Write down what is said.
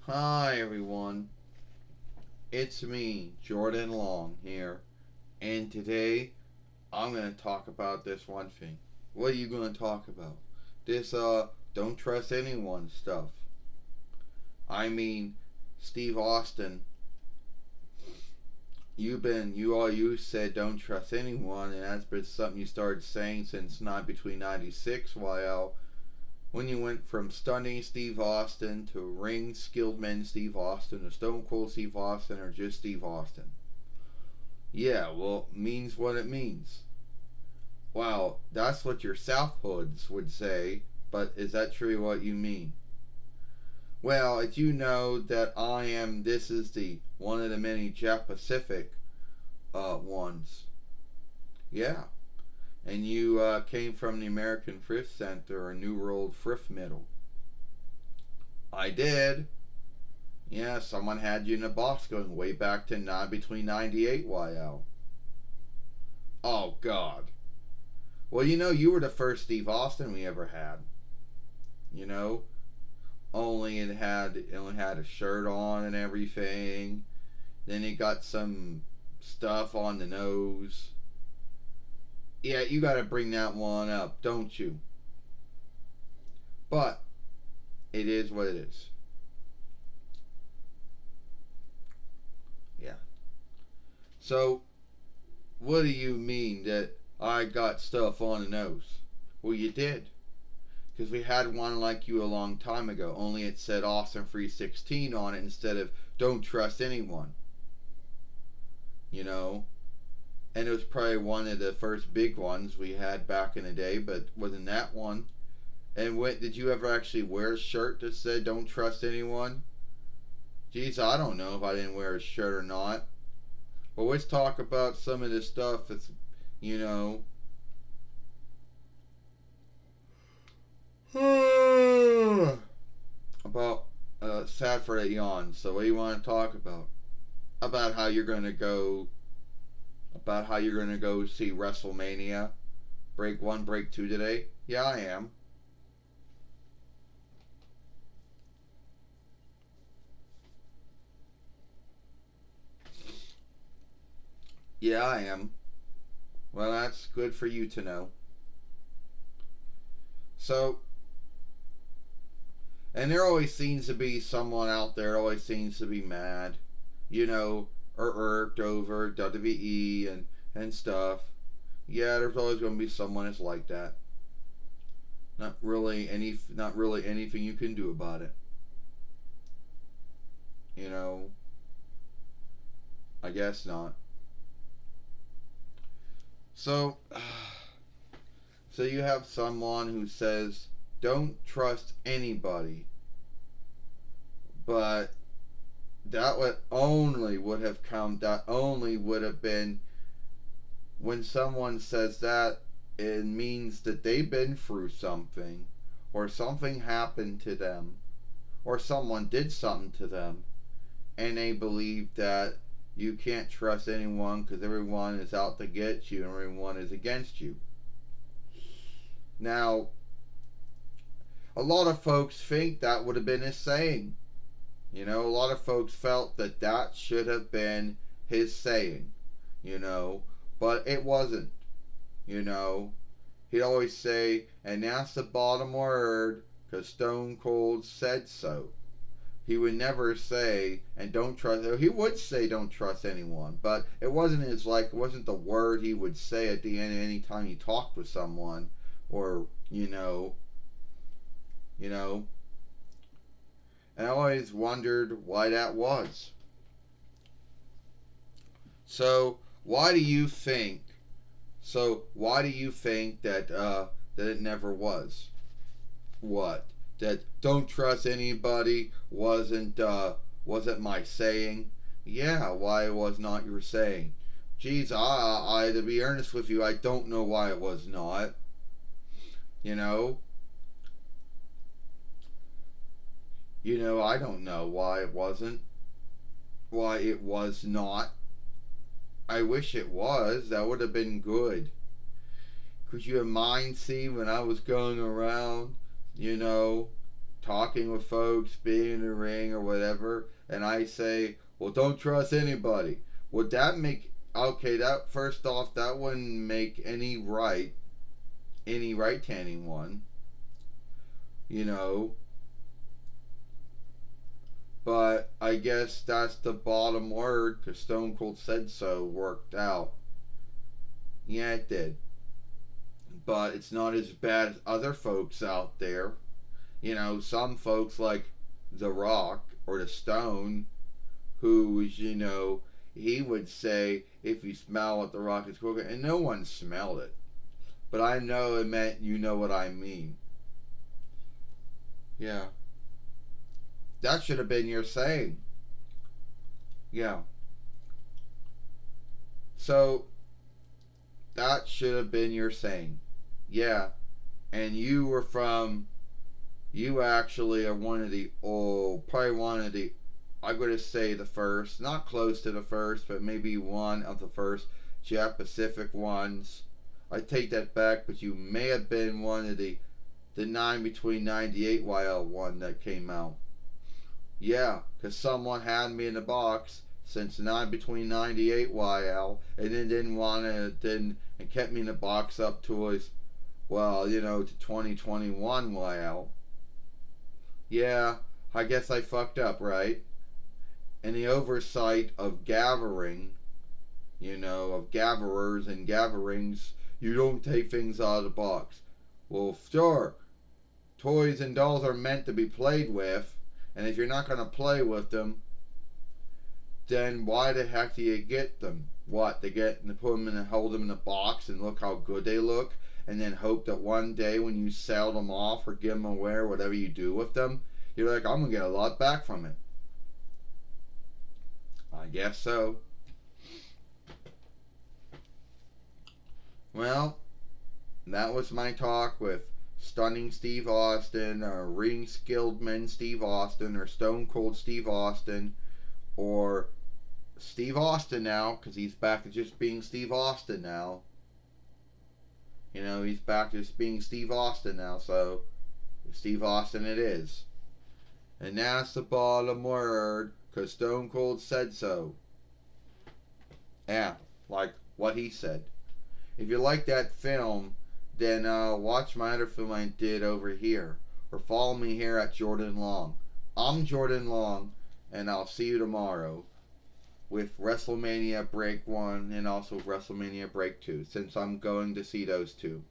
Hi everyone, it's me, Jordan Long here, and today I'm going to talk about this one thing. What are you going to talk about? This, don't trust anyone stuff. I mean, Steve Austin, you said don't trust anyone, and that's been something you started saying since not between 96, while when you went from stunning Steve Austin to ring skilled men Steve Austin to Stone Cold Steve Austin or just Steve Austin. Yeah, well, means what it means. Wow, that's what your South Hoods would say, but is that truly what you mean? Well, as you know that this is the one of the many Jeff Pacific ones. Yeah, and you came from the American Thrift Center or New World Thrift Middle. I did. Yeah, someone had you in a box going way back to between 98 YL. Oh, God. Well, you were the first Steve Austin we ever had. You know, it only had a shirt on and everything. Then it got some stuff on the nose. Yeah, you got to bring that one up, don't you? But it is what it is. Yeah. So, what do you mean that I got stuff on the nose? Well, you did. Because we had one like you a long time ago, only it said Austin 316 on it instead of Don't Trust Anyone. You know? And it was probably one of the first big ones we had back in the day, but wasn't that one? And did you ever actually wear a shirt that said Don't Trust Anyone? Geez, I don't know if I didn't wear a shirt or not. Well, let's talk about some of the stuff that's, you know, about sad for that yawn. So what do you want to talk about? About how you're gonna go see WrestleMania Break 1, Break 2 today? Yeah, I am. Yeah, I am. Well, that's good for you to know. So, and there always seems to be someone out there always seems to be mad, you know, or irked over WWE and stuff. Yeah, there's always going to be someone that's like that. Not really anything you can do about it. You know, I guess not. So, so you have someone who says don't trust anybody, but that only would have been when someone says that, it means that they've been through something, or something happened to them, or someone did something to them, and they believe that you can't trust anyone because everyone is out to get you and everyone is against you. Now, a lot of folks think that would have been his saying. A lot of folks felt that that should have been his saying, you know, but it wasn't, you know. He'd always say, and that's the bottom word, because Stone Cold said so. He would never say, and don't trust, he would say don't trust anyone, but it wasn't the word he would say at the end of any time he talked with someone, or, you know, and I always wondered why that was. So, why do you think why do you think that it never was? What? That don't trust anybody wasn't my saying? Yeah, why it was not your saying? Geez, I to be earnest with you, I don't know why it was not. You know, I don't know why it wasn't. Why it was not. I wish it was. That would have been good. Could you have mind see when I was going around, you know, talking talking with folks, being in the ring or whatever, and I say, well, don't trust anybody. Would that make, okay, that first off, that wouldn't make any right to anyone, you know. But I guess that's the bottom word, because Stone Cold said so, worked out. Yeah, it did. But it's not as bad as other folks out there. You know, some folks like The Rock or The Stone, who's, he would say, if you smell what The Rock is cooking, and no one smelled it. But I know it meant you know what I mean. Yeah. That should have been your saying. Yeah. So, that should have been your saying. Yeah. And you actually are one of the, probably one of the, I'm going to say the first, not close to the first, but maybe one of the first Jet Pacific ones. I take that back, but you may have been one of the 9 between 98 YL one that came out. Yeah, because someone had me in the box since 9 between 98 YL, and then didn't want to, and kept me in the box up to to 2021 YL. Yeah, I guess I fucked up, right? And the oversight of gathering, of gatherers and gatherings, you don't take things out of the box. Well, sure, toys and dolls are meant to be played with, and if you're not going to play with them, then why the heck do you get them? What, to put them in and hold them in a box and look how good they look, and then hope that one day when you sell them off or give them away or whatever you do with them, you're like, I'm going to get a lot back from it. I guess so. Well, that was my talk with Stunning Steve Austin, or Ring Skilled Men Steve Austin, or Stone Cold Steve Austin, or Steve Austin now, because he's back to just being Steve Austin now. He's back to just being Steve Austin now, so Steve Austin it is. And that's the bottom word, because Stone Cold said so. Yeah, like what he said. If you like that film, then watch my other film I did over here. Or follow me here at Jordan Long. I'm Jordan Long, and I'll see you tomorrow with WrestleMania Break 1 and also WrestleMania Break 2, since I'm going to see those two.